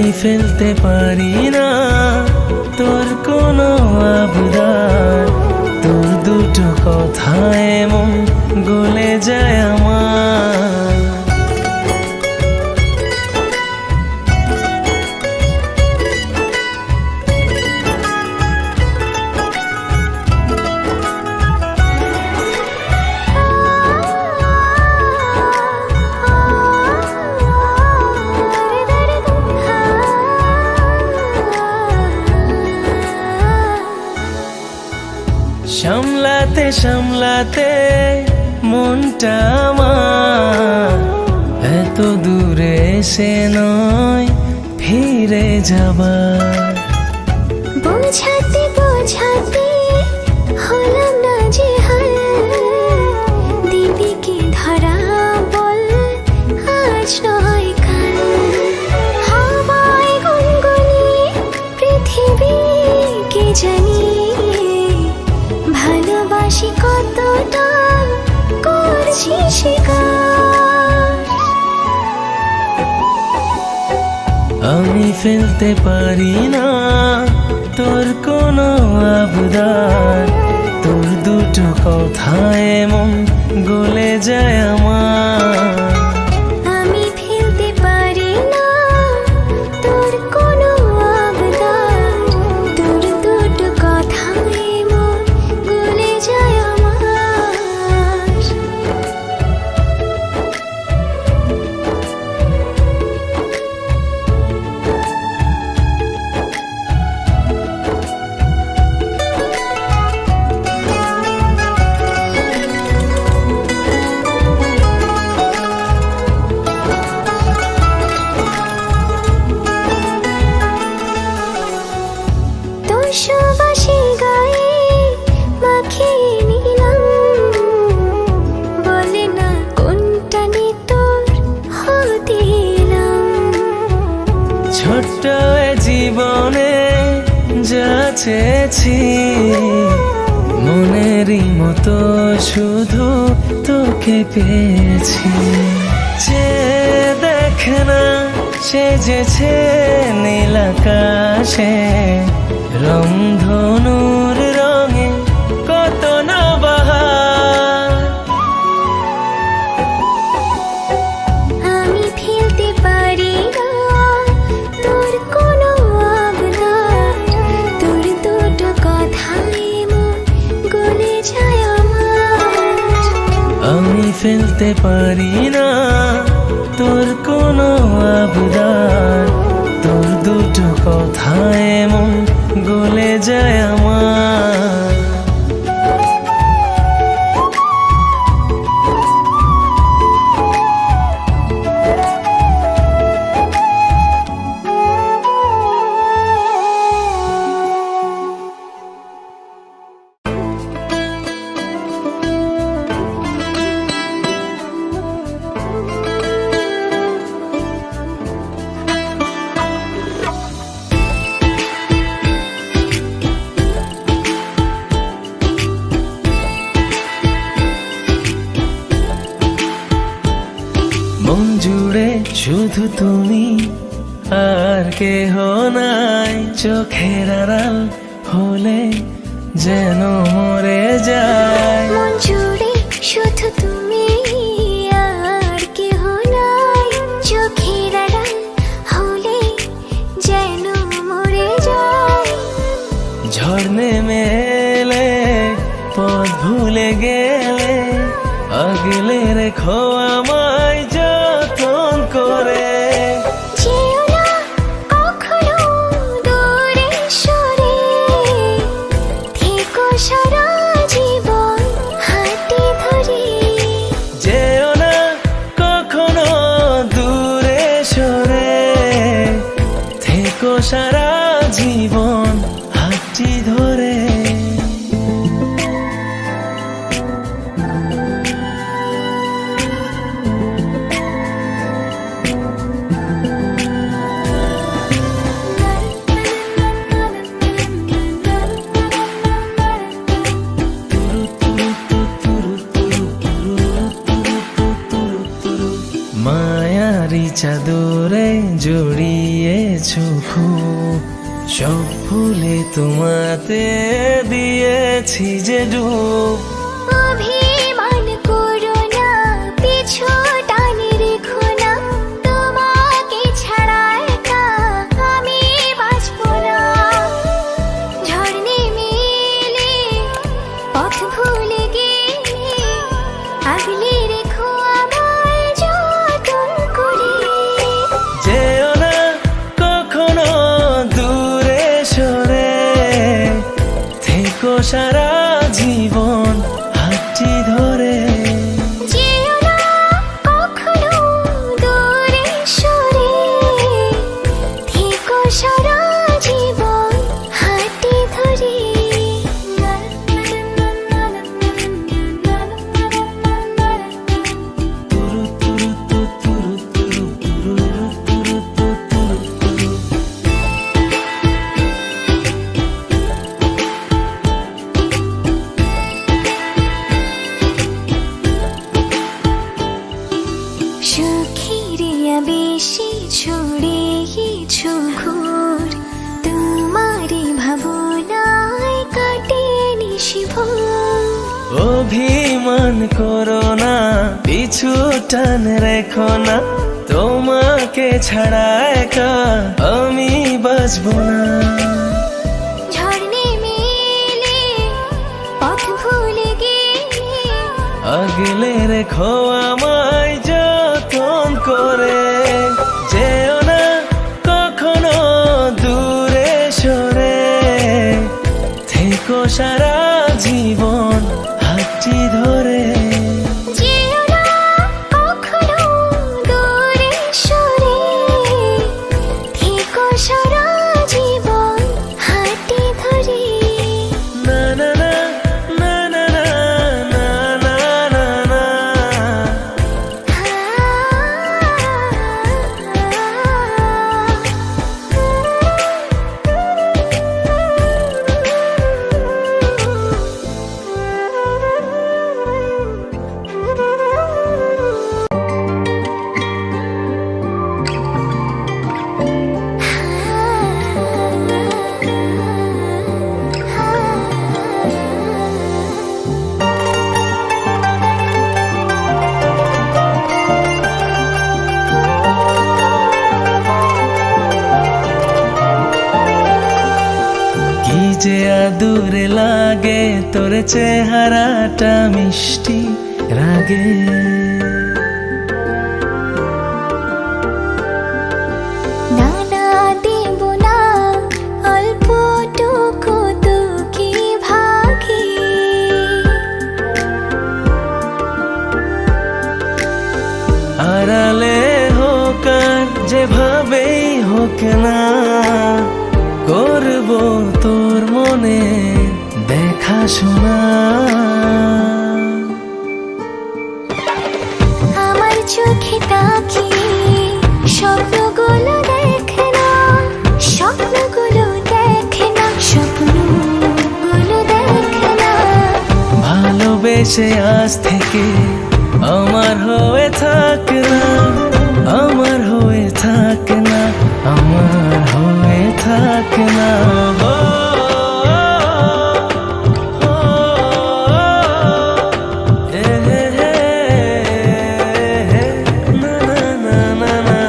আমি ফেলতে পারি না তোর কোনো আবদার, তোর দুটো কথা এমন গলে যায় আমার। সামলাতে সামলাতে মনটা আমার এত দূরে এসে নয় ফিরে যাবার। বোঝাতে বোঝাতে হলাম না যে হাল, দিদিকে ধরা বল আজ নয় কাল। হাওয়ায় গুনগুনিয়ে পৃথিবীকে জানিয়ে ভালোবাসি কতটা করছি স্বীকার। আমি ফেলতে পারি না তোর কোনো আবদার, তোর দুটো কথা এমন গলে যায় আমার। আমি ফেলতে পারি না তোর কোনো আবদার, তোর দুটো কথা এমন গলে যায় আমার। তোর সুবাসে গায়ে মাখিয়ে নিলাম, বলে না কোনটা নে তোর হতে এলাম। ছোট্ট এ জীবনে যা চেয়েছি মনেরই মতো শুধু তোকে পেয়েছি। যে দেখে না সেজেছে নীল আকাশে, রংধনুর রঙে কত না বাহার। আমি ফেলতে পারি না তোর কোনো আবদার, তোর দুটো কথা এমন গলে যায় আমার। আমি ফেলতে পারি না তোর কোনো আবদার, তোর দুটো কথা এমন গলে যায় আমার। মন জুড়ে শুধু তুমি আর কেহ নাই, চোখের আড়াল হলে যেন মরে যায়। মন জুড়ে শুধু তুমি আর কেহ নাই, চোখের আড়াল হলে যেন মরে যায়। ঝড় নেমে এলে পথ ভুলে গেলে আগলে রেখো আমায় যতন করে। যেও না কখনো দূরে সরে, থেকো সারা জীবন হাতে ধরে। যেও না কখনো দূরে সরে, থেকো সারা জীবন হাতটি ধরে। মায়ারি চাদরে জড়িয়েছো খুব, সব ভুলে তোমাতে দিয়েছি যে ডুব। অভিমান করো না, পিছু টানে রেখো না, তোমাকে ছাড়া একা আমি বাঁচবো না। ঝড় নেমে এলে, পথ ভুলে গেলে, আগলে রেখো আমায় যতন করে। যেও না কখনো দূরে সরে, থেকো সারা জীবন হাতটি ধরে। যেও না কখনো দূরে সরে, থেকো সারা জীবন হাতটি ধরে। তুরু তুরু তু তুরু তুরু তুরু তুরু তু তুরু তুরু। সুখের বেশি ছড়িয়েছো ঘোর, তোমারই ভাবনায় কাটে নিশিভোর। অভিমান করো না, পিছু টান রেখো না, তোমাকে ছাড়া একা আমি বাঁচবো না। ঝড় নেমে এলে, পথ ভুলে গেলে, আগলে রেখো আমায় যতন করে। যেও না কখনো দূরে সরে, থেকো সারা জীবন হাতটি ধরে। যেও না কখনো দূরে সরে, থেকো সারা জীবন হাতটি ধরে। না না না না না না না না না না। কি যে আদুরে লাগে তোর চেহারাটা মিষ্টি রাগে। না না দেব না অল্পটুকু তোকে ভাগে। আড়ালে হোক আর যেভাবেই হোক না, করবো তোর মনে দেখাশোনা। আমার চোখে তাকিয়ে স্বপ্নগুলো দেখে না, স্বপ্নগুলো দেখে না, স্বপ্নগুলো দেখে না। ভালোবেসে আজ থেকে আমার হয়ে থাক না, আমার হয়ে থাক না, আমার হয়ে থাক না। ও, ও, এ, হে, হে, না, না, না, না, না।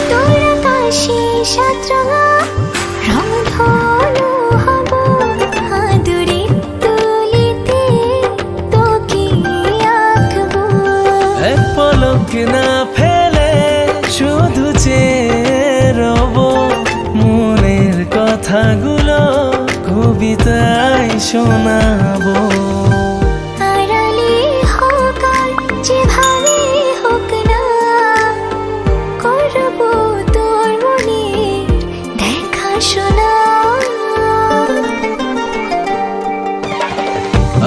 তোর আকাশে সাতরঙা রংধনু হব, আদুরে তুলিতে তোকে আঁকবো। এক পলক না ফেলে শুধু চেয়ে রব, মনের কথাগুলো কবিতায় শোনাবো। আড়ালে হোক আর যেভাবে হোক না, করবো তোর মনের দেখাশোনা।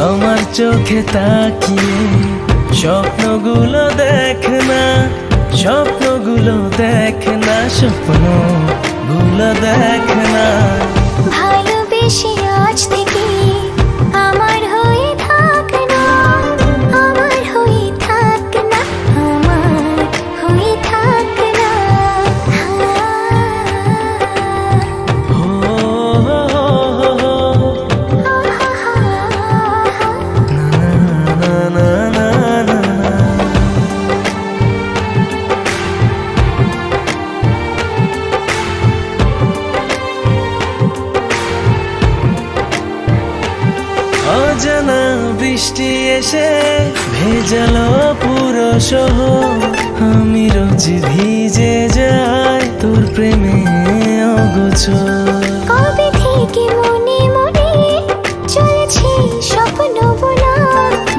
আমার চোখে তাকিয়ে স্বপ্নগুলো দেখ না, স্বপ্নগুলো দেখ না, স্বপ্নগুলো বৃষ্টি এসে ভেজালো পুরো শহর, আমি রোজ ভিজে যাই তোর প্রেমে অগোচর। কবে থেকে মনে মনে চলেছে স্বপ্ন বোনা,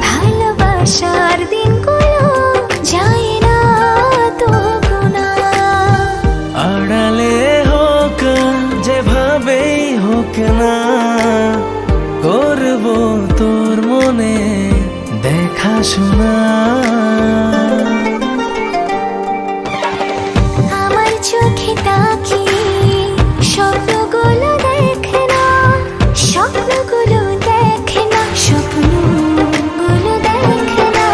ভালোবাসার দিনগুলো যায় না তো গোনা। আড়ালে হোক যেভাবেই হোক না, করবো তোর মনে দেখাশোনা। আমার চোখে তাকি স্বপ্নগুলো দেখে না, স্বপ্নগুলো দেখে না, স্বপ্নগুলো দেখে না।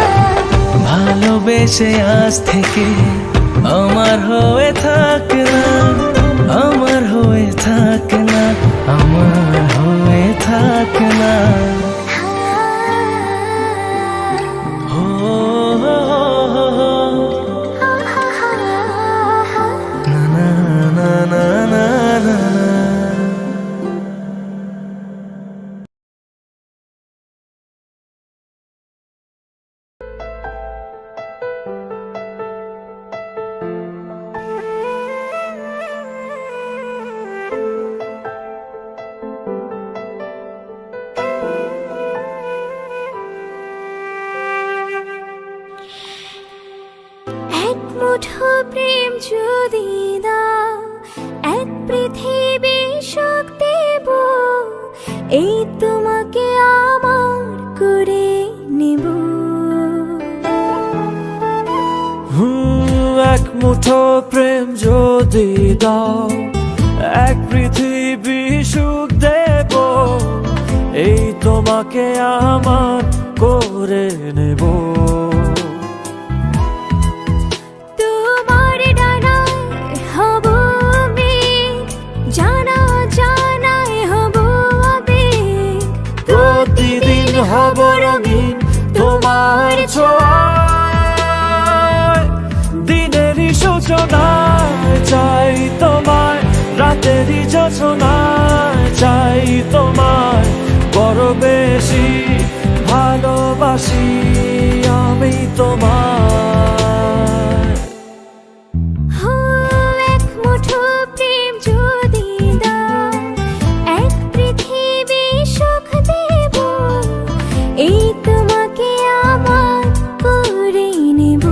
ভালোবেসে আজ থেকে আমার হয়ে থাক না, আমার হয়ে থাক না, আমার হয়ে থাক না। হো হো হো হো। না না না না না না। এক মুঠো প্রেম যদি দাও, এক পৃথিবী সুখ দেব, এই তোমাকে আমার করে নেব। এক মুঠো প্রেম যদি দাও, এক পৃথিবী সুখ দেব, এই তোমাকে আমার করে নেব। তোমার ডানায় হব মেঘ, জানা জানায় হব আবেগ, প্রতিদিন হব রঙিন তোমার ছোঁয়ায়। দিনেরই সূচনায় চাই তোমায়, রাতেরই যোছনায় চাই তোমায়, বড় বেশি ভালোবাসি আমি তোমায়। হো এক মুঠো প্রেম যদি দাও, এক পৃথিবী সুখ দেব, এই তোমাকে আমার করে নেব।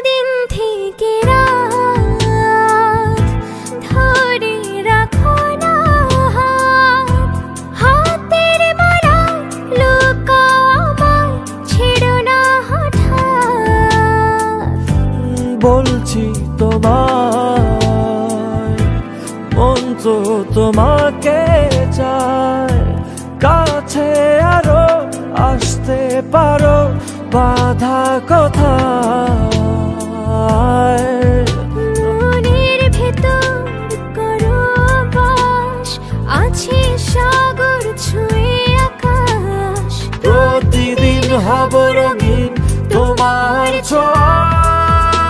দিন থেকে রাত ধরে রাখো না হাত, হাতের মারা লুকাও আমায়, ছেড়ো না হঠাৎ। বলছি তোমায়, মন তো তোমাকে চায়, কাছে আরো আসতে পারো, বাধা কোথায়। মনের ভেতর করো বাস, আছে সাগর ছুঁয়ে আকাশ, প্রতিদিন হব রঙিন তোমার ছোঁয়ায়।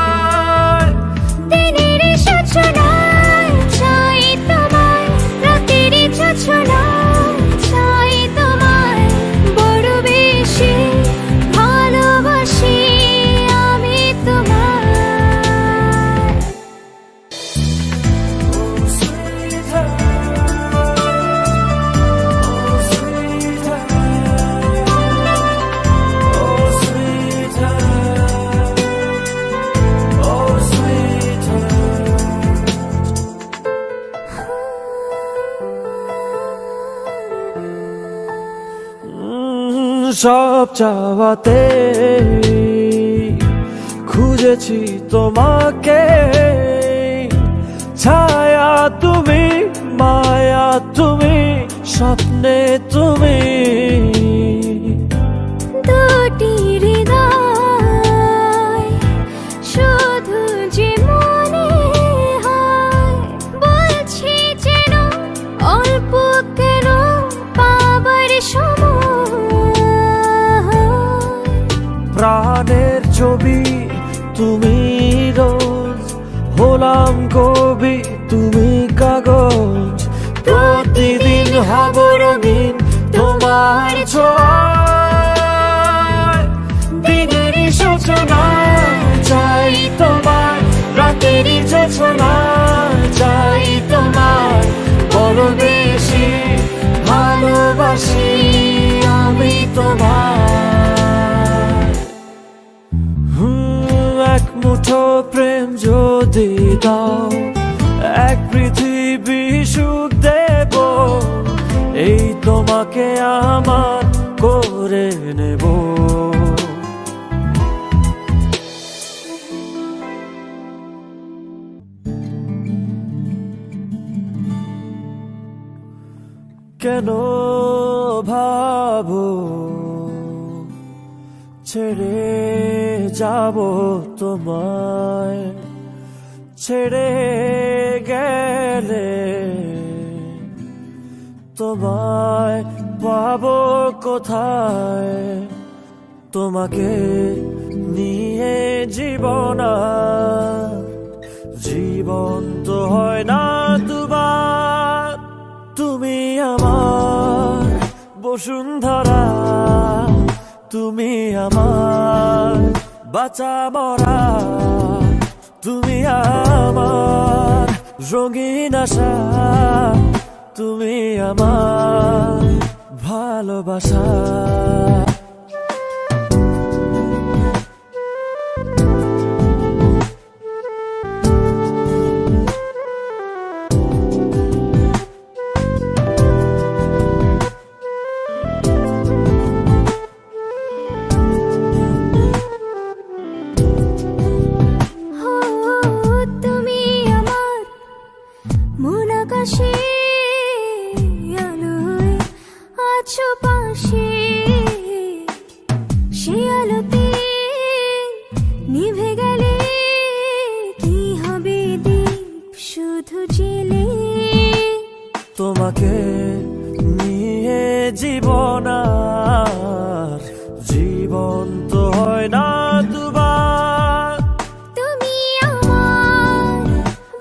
দিনের সূচনায় চাই তোমায়, রাতের যোছনায় চাই তোমায়, বড় বেশি ভালোবাসি আমি তোমায়। সব চাওয়াতে খুঁজেছি তোমাকে, ছায়া তুমি, মায়া তুমি, স্বপ্নে তুমি। দুটি হৃদয় শুধু ছবি তুমি রোজ, হলাম কবি তুমি কাগজ, প্রতিদিন হব রঙিন তোমার ছোঁয়ায়। দিনেরই সূচনা চাই তোমার, রাতেরই যোছনা চাই তোমার, বড় বেশি ভালোবাসি আমি তোমার। এক মুঠো প্রেম যদি দাও, এক পৃথিবী সুখ দেব, এই তোমাকে আমার করে নেব। কেন ভাবো ছেড়ে যাব তোমায়, ছেড়ে গেলে তোমায় পাবো কোথায়? তোমাকে নিয়ে জীবন আর জীবন তো হয় না দুবার। তুমি আমার বসুন্ধরা, তুমি আমার বাঁচা মরা, তুমি আমার রঙিন আশা, তুমি আমার ভালোবাসা। তুমি আমার মন আকাশে আলোয় আছো পাশে, সে আলোতে নিভে গেলে কি হবে দীপ শুধু জেলে। তোমাকে নিয়ে জীবন আর জীবন তো হয় না দুবার। তুমি আমার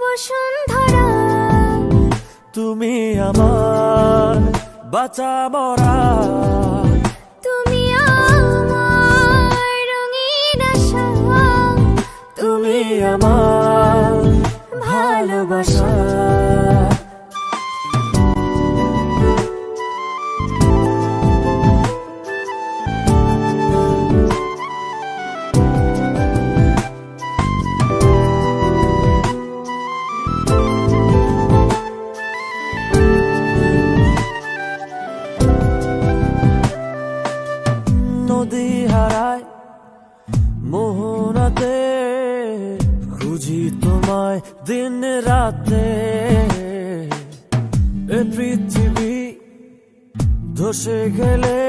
বসুন্ধরা, তুমি আমার বাঁচা মরা, তুমি আমার রঙিন আশা, তুমি আমার ভালোবাসা। নদী হারায় মোহনাতে, খুঁজি তোমায় দিন রাতে। এ পৃথিবী ধসে গেলে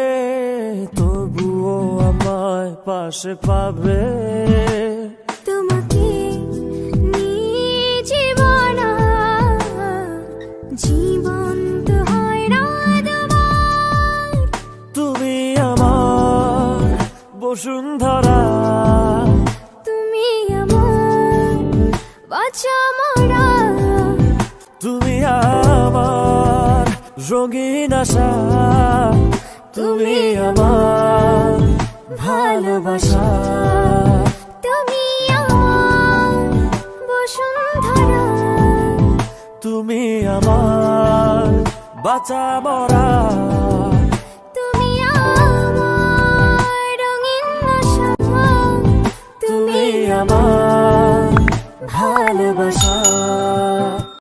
তবুও আমায় পাশে পাবে। তোমাকে নিয়ে জীবন আর জীবন তো হয় না দুবার। তুমি আমার বসুন্ধরা, তুমি আমার বাঁচা মরা, তুমি আমার রঙিন আশা, তুমি আমার ভালোবাসা। তুমি আমার বসুন্ধরা, তুমি আমার বাঁচা মরা, তুমি আমার রঙিন আশা, তুমি আমার ভালোবাসা।